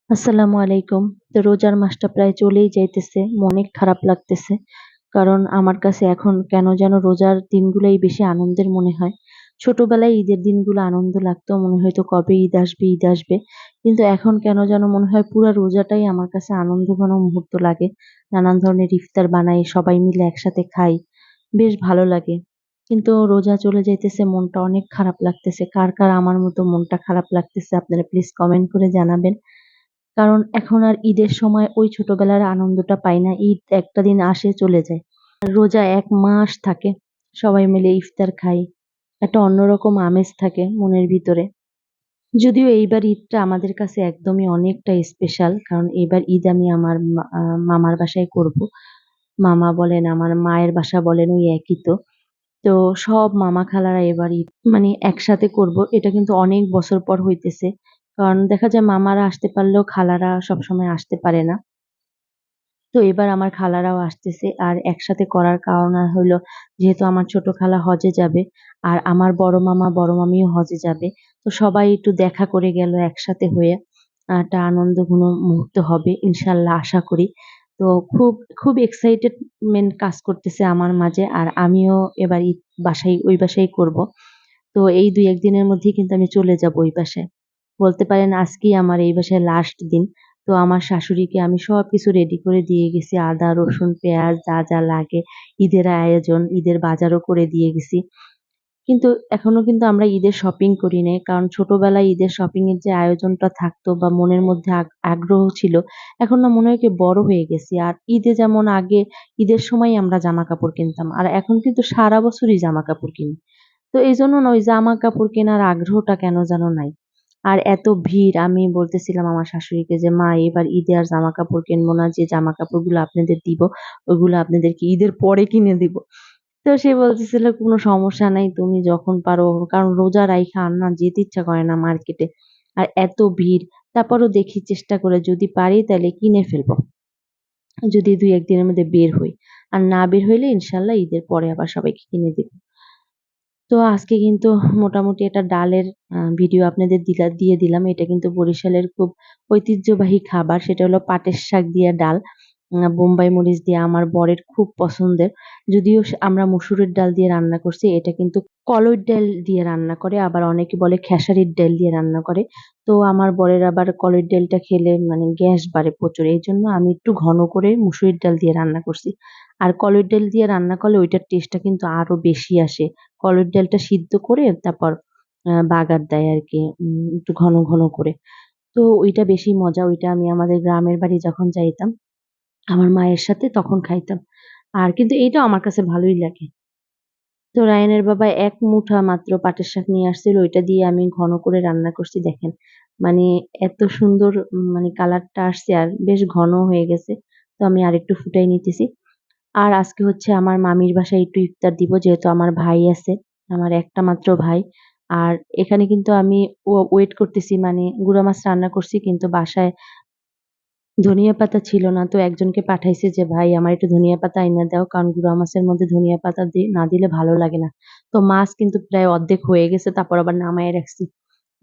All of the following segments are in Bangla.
আসসালামু আলাইকুম। তো রোজার মাসটা প্রায় চলেই যাইতেছে। অনেক খারাপ লাগতেছে। কারণ আমার কাছে এখন কেন যেন রোজার দিনগুলাই বেশি আনন্দের মনে হয়। ছোটবেলায় ঈদের দিনগুলো আনন্দ লাগতো। মনে হইতো কবে ঈদ আসবে, ঈদ আসবে। কিন্তু এখন কেন যেন মনে হয় পুরা রোজাটাই আমার কাছে আনন্দঘন মুহূর্ত লাগে। নানান ধরনের ইফতার বানাই, সবাই মিলে একসাথে খাই। বেশ ভালো লাগে। কিন্তু রোজা চলে যাইতেছে, মনটা অনেক খারাপ লাগতেছে। কার, কার আমার মতো মনটা খারাপ লাগতেছে আপনারা প্লিজ কমেন্ট করে জানাবেন। কারণ এখন আর ঈদের সময় ওই ছোটবেলার আনন্দটা পাই না। ঈদ একটা দিন আসে চলে যায়। আর রোজা ১ মাস থাকে। সবাই মিলে ইফতার খাই। একটা অন্যরকম আমেজ থাকে মনের ভিতরে। যদিও এইবার ঈদটা আমাদের কাছে একদমই অনেকটা স্পেশাল। কারণ এইবার ঈদ আমি আমার মামার বাসায় করব। মামা বলেন, আমার মায়ের বাসা বলেন ওই একই তো। তো সব মামা খালারা এবার ঈদ মানে একসাথে করব। এটা কিন্তু অনেক বছর পর হইতেছে। কারণ দেখা যায় মামারা আসতে পারলেও খালারা সবসময় আসতে পারে না। তো এবার আমার খালারাও আসতেছে। আর একসাথে করার কারণ হইলো যেহেতু আমার ছোট খালা হজে যাবে আর আমার বড় মামা বড় মামীও হজে যাবে। তো সবাই একটু দেখা করে গেল একসাথে হয়ে। একটা আনন্দঘন মুহূর্ত হবে ইনশাআল্লাহ আশা করি। তো খুব এক্সাইটেডমেন্ট কাজ করতেছে আমার মাঝে। আর আমিও এবার ঈদ ওই বাসায় করব। তো এই ২-১ দিনের মধ্যেই কিন্তু আমি চলে যাব ওই বাসায়। বলতে পারেন আজকেই আমার এই বাসায় লাস্ট দিন। তো আমার শাশুড়িকে আমি সবকিছু রেডি করে দিয়ে গেছি। আদা, রসুন, পেঁয়াজ যা, যা লাগে ঈদের আয়োজন, ঈদের বাজারও করে দিয়ে গেছি। কিন্তু এখনো কিন্তু আমরা ঈদের শপিং করি নাই। কারণ ছোটবেলায় ঈদের শপিং এর যে আয়োজনটা থাকতো বা মনের মধ্যে আগ্রহ ছিল, এখন না মনে হয় কি বড় হয়ে গেছি। আর ঈদে যেমন আগে ঈদের সময়ই আমরা জামাকাপড় কিনতাম। আর এখন কিন্তু সারা বছরই জামাকাপড় কিনি। তো এইজন্য না ওই জামা-কাপড় কেনার আগ্রহটা কেন যেন নাই। আর এত ভিড় আমি বলতেছিলাম আমার শাশুড়িকে যে, "মা এবার ঈদে আর জামা-কাপড় কিনবো না। যে জামা-কাপড়গুলো আপনাদের দিব, ওগুলো আপনাদেরকে ঈদের পরে কিনে দিব।" তো সে বলতেছিল, "কোনো সমস্যা নাই। তুমি যখন পারো।" কারণ রোজা রাইখা আর না যেতে ইচ্ছা করে না মার্কেটে। আর এত ভিড়। তারপরও দেখি চেষ্টা করে যদি পারি তাইলে কিনে ফেলবো। যদি ২-১ দিনের মধ্যে বের হই। আর না বের হইলে ইনশাআল্লাহ ঈদের পরে আবার সবাইকে কিনে দিব। তো আজকে কিন্তু মোটামুটি একটা ডালের ভিডিও আপনাদের দিয়ে দিলাম। এটা কিন্তু বরিশালের খুব ঐতিহ্যবাহী খাবার। সেটা হলো পাটের শাক দিয়া ডাল। বোম্বাই মরিচ দিয়ে আমার বরের খুব পছন্দের। যদিও আমরা মসুরের ডাল দিয়ে রান্না করছি। এটা কিন্তু কলইর ডাল দিয়ে রান্না করে। আবার অনেকে বলে খেসারির ডাল দিয়ে রান্না করে। তো আমার বরের আবার কলইর ডালটা খেলে মানে গ্যাস বাড়ে প্রচুর। এজন্য আমি একটু ঘন করে মসুরির ডাল দিয়ে রান্না করছি। আর কলইর ডাল দিয়ে রান্না করলে ওইটার টেস্টটা কিন্তু আরো বেশি আসে। কলইর ডালটা সিদ্ধ করে তারপর বাগার দেয় আরকি একটু ঘন, ঘন করে। তো ওইটা বেশি মজা। ওইটা আমি আমাদের গ্রামের বাড়ি যখন যাইতাম, আমার মায়ের সাথে তখন খাইতাম। আর কিন্তু এইটাও আমার কাছে ভালোই লাগে। তো রায়হানের বাবা ১ মুঠা মাত্র পাটের শাক নিয়ে আসছিল। ওইটা দিয়ে আমি ঘন করে রান্না করছি দেখেন। মানে এত সুন্দর মানে কালারটা আসছে আর বেশ ঘন হয়ে গেছে। তো আমি আরেকটু ফুটাই নিতেছি। আর আজকে হচ্ছে আমার মামির বাসায় একটু ইফতার দিব যেহেতু আমার ভাই আছে। আমার একটা মাত্র ভাই। আর এখানে কিন্তু আমি ওয়েট করতেছি মানে গুড়া মাছ রান্না করছি কিন্তু বাসায় ধনিয়া পাতা ছিল না। তো একজনকে পাঠাইছি যে, "ভাই আমার একটু ধনিয়া পাতা আইনা দাও।" কারণ গুঁড়া মাছের মধ্যে ধনিয়া পাতা না দিলে ভালো লাগে না। তো মাছ কিন্তু প্রায় অর্ধেক হয়ে গেছে। তারপর আবার নামায়ে রাখছি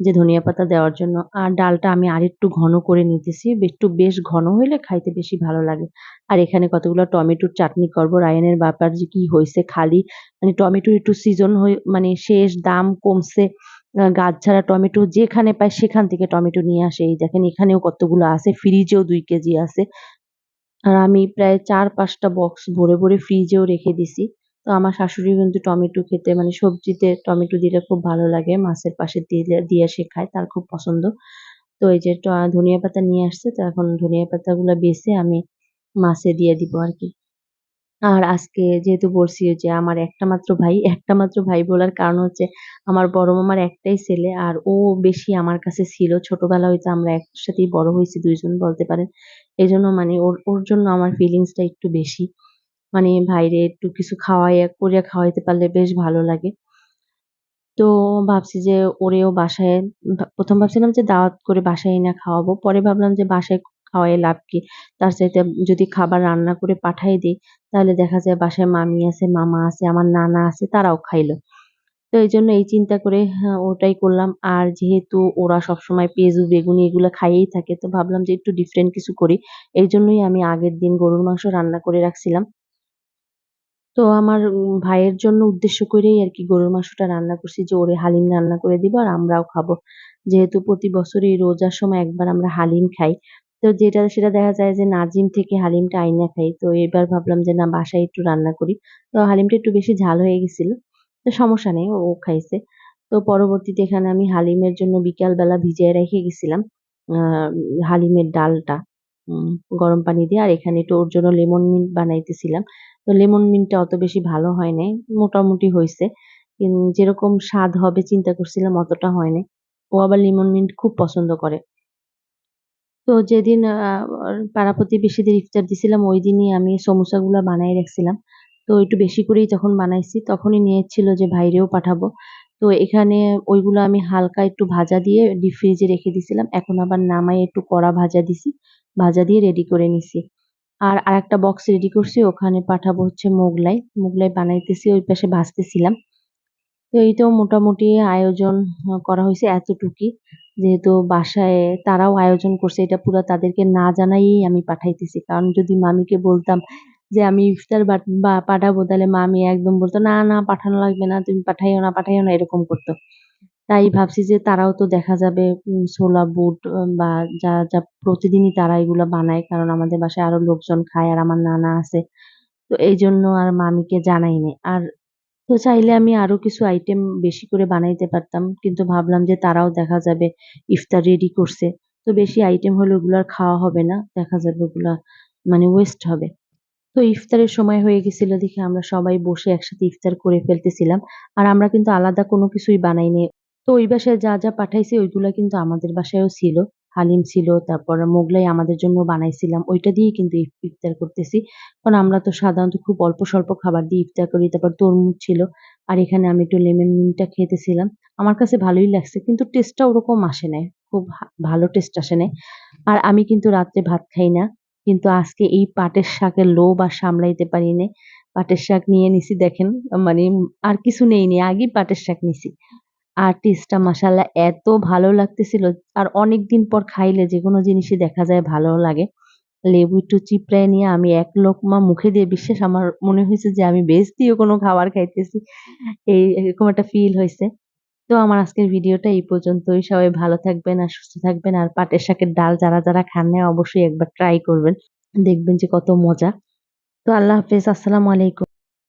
যে ধনিয়া পাতা দেওয়ার জন্য। আর ডালটা আমি আরেকটু ঘন করে নিতেছি। একটু বেশ ঘন হইলে খাইতে বেশি ভালো লাগে। আর এখানে কতগুলো টমেটোর চাটনি করব। রায়ানের বাবার যে কি হইছে খালি মানে টমেটোর একটু সিজন মানে শেষ, দাম কমছে। গাছ ছাড়া টমেটো যেখানে পায় সেখান থেকে টমেটো নিয়ে আসে। এই দেখেন এখানেও কতগুলো আছে। ফ্রিজেও ২ কেজি আছে। আর আমি প্রায় ৪-৫ টা বক্স ভরে, ভরে ফ্রিজেও রেখে দিছি। তো আমার শাশুড়ি কিন্তু টমেটো খেতে মানে সবজিতে টমেটো দিলে খুব ভালো লাগে। মাছের পাশে দিয়ে সে খায়। তার খুব পছন্দ। তো এই যে ধনিয়া পাতা নিয়ে আসছে। তো এখন ধনিয়া পাতাগুলা বেছে আমি মাছে দিয়ে দিব আরকি। আর আজকে যেহেতু বলছি যে আমার একটা মাত্র ভাই বলার কারণ হচ্ছে আমার বড় মামার একটাই ছেলে। আর ও বেশি আমার কাছে ছিল। ছোটবেলা হইতে আমরা একসাথেই বড় হইছি ২ জন বলতে পারেন। এজন্য মানে ওর জন্য আমার ফিলিংসটা একটু বেশি। মানে ভাইরে একটু কিছু কইরা খাওয়াইতে পারলে বেশ ভালো লাগে। তো ভাবছি যে ওরেও বাসায় ১ম ভাবছিলাম যে দাওয়াত করে বাসায় এনে খাওয়াবো। পরে ভাবলাম যে বাসায় খাওয়ায়ে লাভ কি? তার চাইতে যদি খাবার রান্না করে পাঠায় দেই, তাহলে দেখা যায় বাসায় মামি আছে, মামা আছে, আমার নানা আছে তারাও খাইলো। তো এইজন্য এই চিন্তা করে ওটাই করলাম। আর যেহেতু ওরা সবসময় পেঁয়াজু, বেগুনি এগুলা খাইয়েই থাকে, তো ভাবলাম যে একটু ডিফারেন্ট কিছু করি। এইজন্যই আমি আগের দিন গরুর মাংস রান্না করে রাখছিলাম। তো আমার ভাইয়ের জন্য উদ্দেশ্য করেই আরকি গরুর মাংসটা রান্না করছি যে ওরে হালিম রান্না করে দিব আর আমরাও খাবো। যেহেতু প্রতি বছরই রোজার সময় একবার আমরা হালিম খাই। তো সেটা দেখা যায় যে নাজিম থেকে হালিমটা আইনা খাই। তো এবার ভাবলাম যে না বাসায় একটু রান্না করি। তো হালিমটা একটু বেশি ঝাল হয়ে গেছিল। তো সমস্যা নেই ও খাইছে। তো পরবর্তীতে এখানে আমি হালিমের জন্য বিকাল বেলা ভিজায় রেখে গেছিলাম। আ হালিমের ডালটা উম গরম পানি দিয়ে আর এখানে একটু ওর জন্য লেমন মিন্ট বানাইতেছিলাম। তো লেমন মিন্টটা অত বেশি ভালো হয় নাই। মোটামুটি হইছে। যেরকম স্বাদ হবে চিন্তা করছিলাম অতটা হয় নাই। ও আবার লেমন মিন্ট খুব পছন্দ করে। তো যেদিন পাড়া-প্রতিবেশীদের ইফতার দিছিলাম ওইদিনই আমি সমোসাগুলা বানায় রাখছিলাম। তো একটু বেশি করেই যখন বানাইছি তখনই নিয়েছিল যে ভাইরেও পাঠাবো। তো এখানে ওইগুলো আমি হালকা একটু ভাজা দিয়ে ডিপ ফ্রিজে রেখে দিছিলাম। এখন আবার নামায়ে একটু কড়া ভাজা দিছি। ভাজা দিয়ে রেডি করে নিছি। আর আরেকটা বক্স রেডি করছি ওখানে পাঠাবো হচ্ছে মোগলাই। মোগলাই বানাইতেছি ওই পাশে ভাজতেছিলাম। তো এই তো মোটামুটি আয়োজন করা হইছে এতটুকুই। যেহেতু বাসায় তারাও আয়োজন করছে এটা পুরা তাদেরকে না জানাইয়েই আমি পাঠাইতেছি। কারণ যদি মামিকে বলতাম যে আমি ইফতার পাঠাবো তাহলে মামি একদম বলত, "না, না পাঠানো লাগবে না। তুমি পাঠাইও না" এরকম করত। তাই ভাবছি যে তারাও তো দেখা যাবে ছোলা বুট বা যা প্রতিদিনই তারা এগুলা বানায়। কারণ আমাদের বাসায় আরো লোকজন খায় আর আমার নানা আছে। তো এইজন্য আর মামিকে জানাই নাই। আর তো চাইলে আমি আরো কিছু আইটেম বেশি করে বানাইতে পারতাম। কিন্তু ভাবলাম যে তারাও দেখা যাবে ইফতার রেডি করছে। তো বেশি আইটেম হলে ওগুলো আর খাওয়া হবে না। দেখা যাবে ওগুলা মানে ওয়েস্ট হবে। তো ইফতারের সময় হয়ে গেছিল দেখে আমরা সবাই বসে একসাথে ইফতার করে ফেলতেছিলাম। আর আমরা কিন্তু আলাদা কোনো কিছুই বানাইনি। তো ওই বাসায় যা পাঠাইছে ওইগুলা কিন্তু আমাদের বাসায়ও ছিল। হালিম ছিল, তারপর মোগলাই আমাদের জন্য বানাইছিলাম। ওইটা দিয়েই কিন্তু ইফতার করতেছি। কারণ আমরা তো সাধারণত খুব অল্প স্বল্প খাবার দিয়ে ইফতার করি। তারপর তরমুজ ছিল। আর এখানে আমি একটু লেমন মিন্টটা খেতেছিলাম। আমার কাছে ভালোই লাগছে। কিন্তু টেস্টটা ওরকম আসে নাই। খুব ভালো টেস্ট আসে নাই। আর আমি কিন্তু রাত্রে ভাত খাই না। কিন্তু আজকে এই পাটের শাকের লোভ আর সামলাইতে পারি নাই। পাটের শাক নিয়ে নিছি দেখেন মানে আর কিছু নেইনি। আগেই পাটের শাক নিছি। আর টেস্টটা মাশাআল্লাহ এত ভালো লাগতেছিল। আর অনেকদিন পর খাইলে যেকোনো জিনিসই দেখা যায় ভালো লাগে। লেবু একটু চিপড়ায় নিয়ে আমি এক লোকমা মুখে দিয়ে বিশ্বাস আমার মনে হইছে যে আমি বেহেশতীয় কোনো খাবার খাইতেছি। এরকম একটা ফিল হইছে। তো আমার আজকের ভিডিওটা এই পর্যন্তই। সবাই ভালো থাকবেন আর সুস্থ থাকবেন। আর পাটের শাকের ডাল যারা খান নাই অবশ্যই একবার ট্রাই করবেন। দেখবেন যে কত মজা। তো আল্লাহ হাফেজ। আসসালামু আলাইকুম।